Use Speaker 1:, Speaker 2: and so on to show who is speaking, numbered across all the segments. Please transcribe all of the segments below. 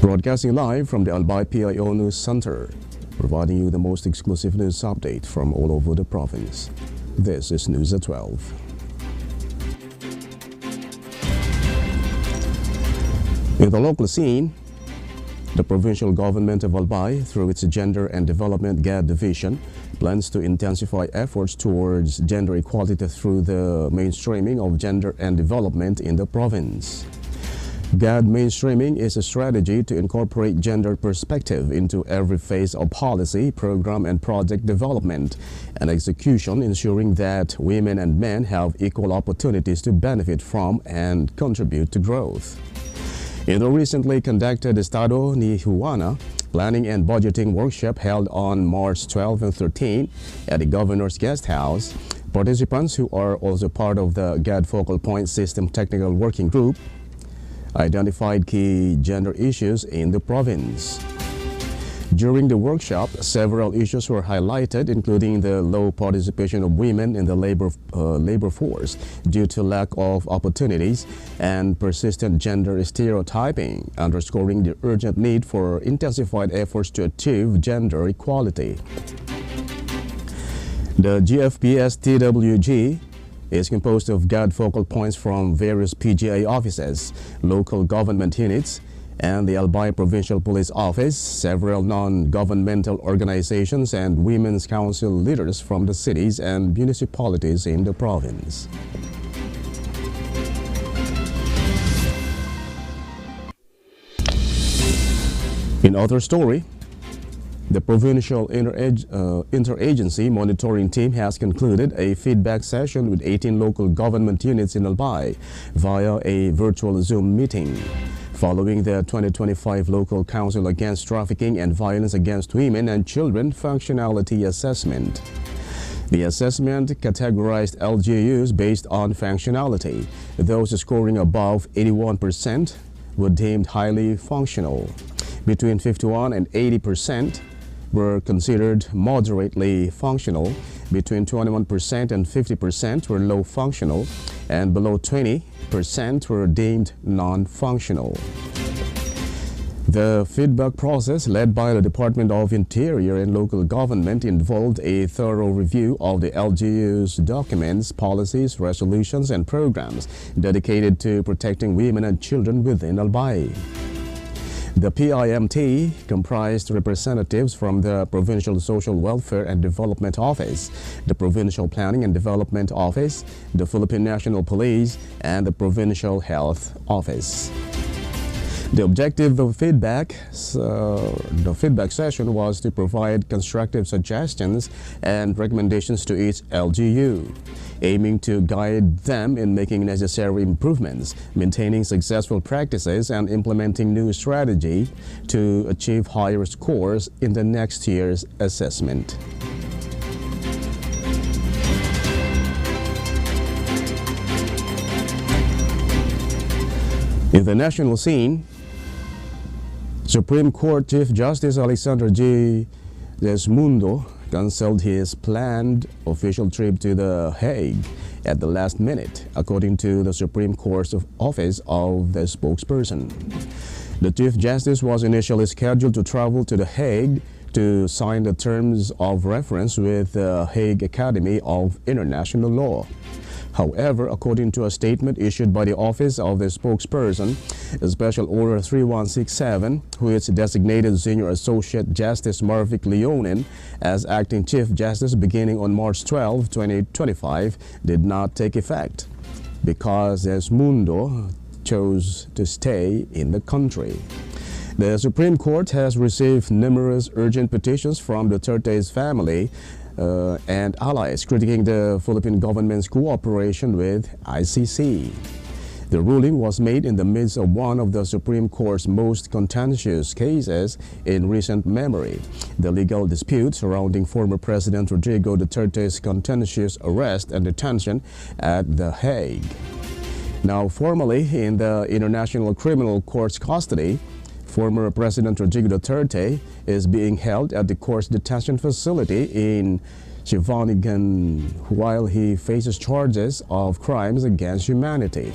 Speaker 1: Broadcasting live from the Albay PIO News Center, providing you the most exclusive news update from all over the province. This is News at 12. In the local scene, the provincial government of Albay, through its Gender and Development GAD division, plans to intensify efforts towards gender equality through the mainstreaming of gender and development in the province. GAD mainstreaming is a strategy to incorporate gender perspective into every phase of policy, program, and project development and execution, ensuring that women and men have equal opportunities to benefit from and contribute to growth. In the recently conducted Estado ni Juana Planning and Budgeting Workshop held on March 12 and 13 at the Governor's Guest House, participants who are also part of the GAD Focal Point System Technical Working Group identified key gender issues in the province. During the workshop, several issues were highlighted, including the low participation of women in the labor force due to lack of opportunities and persistent gender stereotyping, underscoring the urgent need for intensified efforts to achieve gender equality. The GFPS-TWG is composed of GAD focal points from various PGA offices, local government units, and the Albay Provincial Police Office, several non-governmental organizations, and women's council leaders from the cities and municipalities in the province. In other story, the provincial interagency monitoring team has concluded a feedback session with 18 local government units in Albay via a virtual Zoom meeting, following the 2025 Local Council Against Trafficking and Violence Against Women and Children functionality assessment. The assessment categorized LGUs based on functionality. Those scoring above 81% were deemed highly functional. Between 51 and 80% were considered moderately functional. Between 21% and 50% were low functional, and below 20% were deemed non-functional. The feedback process, led by the Department of Interior and Local Government, involved a thorough review of the LGU's documents, policies, resolutions, and programs dedicated to protecting women and children within Albay. The PIMT comprised representatives from the Provincial Social Welfare and Development Office, the Provincial Planning and Development Office, the Philippine National Police, and the Provincial Health Office. The objective of the feedback session was to provide constructive suggestions and recommendations to each LGU, aiming to guide them in making necessary improvements, maintaining successful practices, and implementing new strategy to achieve higher scores in the next year's assessment. In the national scene, Supreme Court Chief Justice Alexander G. Desmundo canceled his planned official trip to The Hague at the last minute, according to the Supreme Court's office of the spokesperson. The Chief Justice was initially scheduled to travel to The Hague to sign the terms of reference with the Hague Academy of International Law. However, according to a statement issued by the Office of the Spokesperson, Special Order 3167, which designated Senior Associate Justice Marvic Leonin as Acting Chief Justice beginning on March 12, 2025, did not take effect because Desmundo chose to stay in the country. The Supreme Court has received numerous urgent petitions from the Duterte's family and allies critiquing the Philippine government's cooperation with ICC. The ruling was made in the midst of one of the Supreme Court's most contentious cases in recent memory, the legal dispute surrounding former President Rodrigo Duterte's contentious arrest and detention at The Hague. Now formally in the International Criminal Court's custody, former President Rodrigo Duterte is being held at the court's detention facility in Shawinigan while he faces charges of crimes against humanity.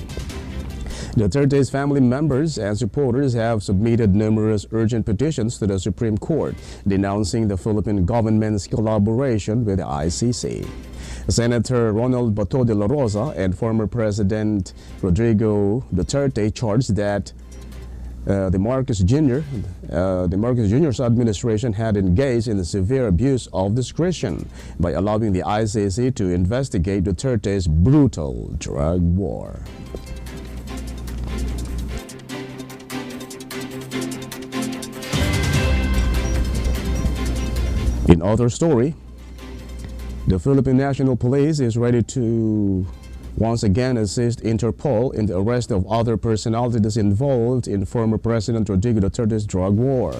Speaker 1: Duterte's family members and supporters have submitted numerous urgent petitions to the Supreme Court denouncing the Philippine government's collaboration with the ICC. Senator Ronald Bato de la Rosa and former President Rodrigo Duterte charged that the Marcos Jr.'s administration had engaged in a severe abuse of discretion by allowing the ICC to investigate Duterte's brutal drug war. In other story, the Philippine National Police is ready to once again assist Interpol in the arrest of other personalities involved in former President Rodrigo Duterte's drug war.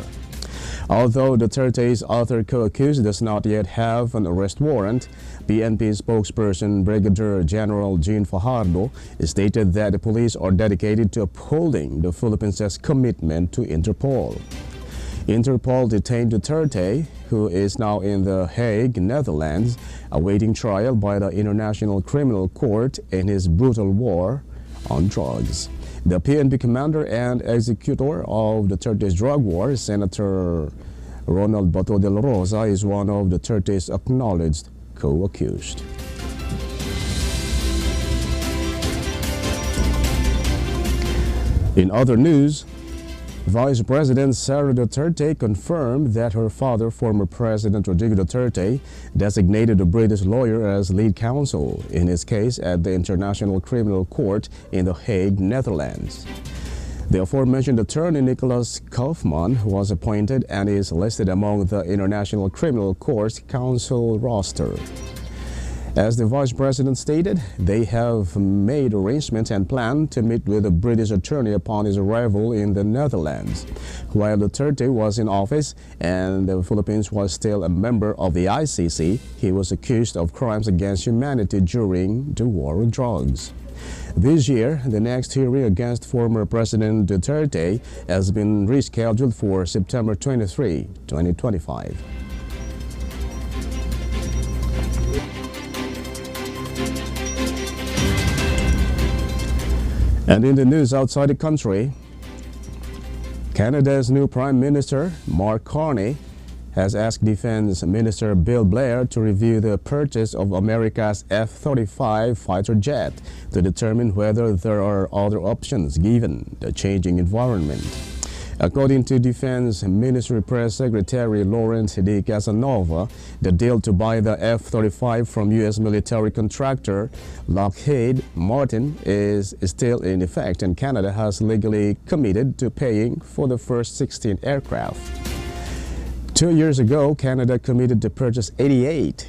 Speaker 1: Although Duterte's other co-accused does not yet have an arrest warrant, PNP spokesperson Brigadier General Jean Fajardo stated that the police are dedicated to upholding the Philippines' commitment to Interpol. Interpol detained Duterte, who is now in The Hague, Netherlands, awaiting trial by the International Criminal Court in his brutal war on drugs. The PNP commander and executor of Duterte's drug war, Senator Ronald Bato de la Rosa, is one of Duterte's acknowledged co-accused. In other news, Vice President Sara Duterte confirmed that her father, former President Rodrigo Duterte, designated a British lawyer as lead counsel in his case at the International Criminal Court in The Hague, Netherlands. The aforementioned attorney Nicholas Kaufman was appointed and is listed among the International Criminal Court's counsel roster. As the Vice President stated, they have made arrangements and plan to meet with the British attorney upon his arrival in the Netherlands. While Duterte was in office and the Philippines was still a member of the ICC, he was accused of crimes against humanity during the war on drugs. This year, the next hearing against former President Duterte has been rescheduled for September 23, 2025. And in the news outside the country, Canada's new Prime Minister, Mark Carney, has asked Defense Minister Bill Blair to review the purchase of America's F-35 fighter jet to determine whether there are other options given the changing environment. According to Defense Ministry Press Secretary Lawrence D. Casanova, the deal to buy the F-35 from U.S. military contractor Lockheed Martin is still in effect, and Canada has legally committed to paying for the first 16 aircraft. 2 years ago, Canada committed to purchase 88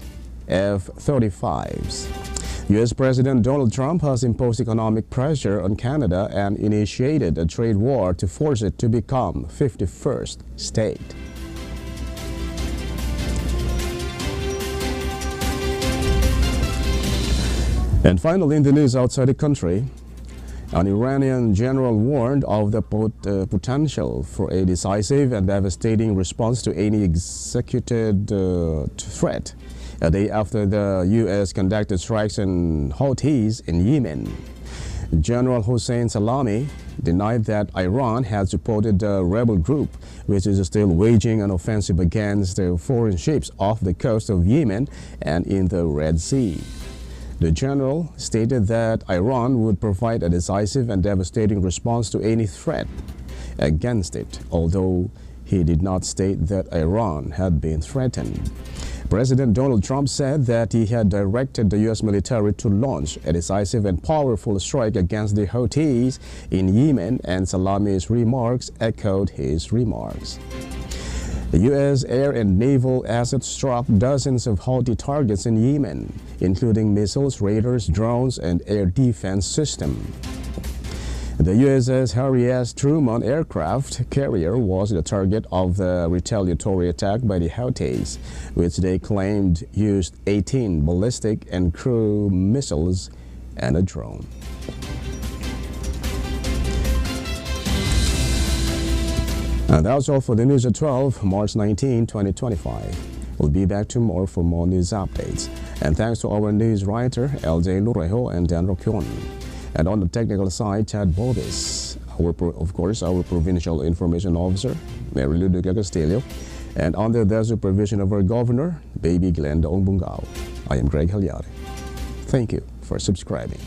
Speaker 1: F-35s. U.S. President Donald Trump has imposed economic pressure on Canada and initiated a trade war to force it to become 51st state. And finally, in the news outside the country, an Iranian general warned of the potential for a decisive and devastating response to any executed threat a day after the U.S. conducted strikes on Houthis in Yemen. General Hossein Salami denied that Iran had supported the rebel group, which is still waging an offensive against the foreign ships off the coast of Yemen and in the Red Sea. The general stated that Iran would provide a decisive and devastating response to any threat against it, although he did not state that Iran had been threatened. President Donald Trump said that he had directed the U.S. military to launch a decisive and powerful strike against the Houthis in Yemen, and Salami's remarks echoed his remarks. The U.S. air and naval assets struck dozens of Houthi targets in Yemen, including missiles, radars, drones, and air defense systems. The USS Harry S. Truman aircraft carrier was the target of the retaliatory attack by the Houthis, which they claimed used 18 ballistic and cruise missiles and a drone. And that's all for the news at 12, March 19, 2025. We'll be back tomorrow for more news updates. And thanks to our news writer, LJ Lurejo and Dan Roquion. And on the technical side, Chad Bovis. Of course, our Provincial Information Officer, Mary Lou Duque Castillo. And under the supervision of our Governor, Baby Glenda Ongbungao. I am Greg Hallare. Thank you for subscribing.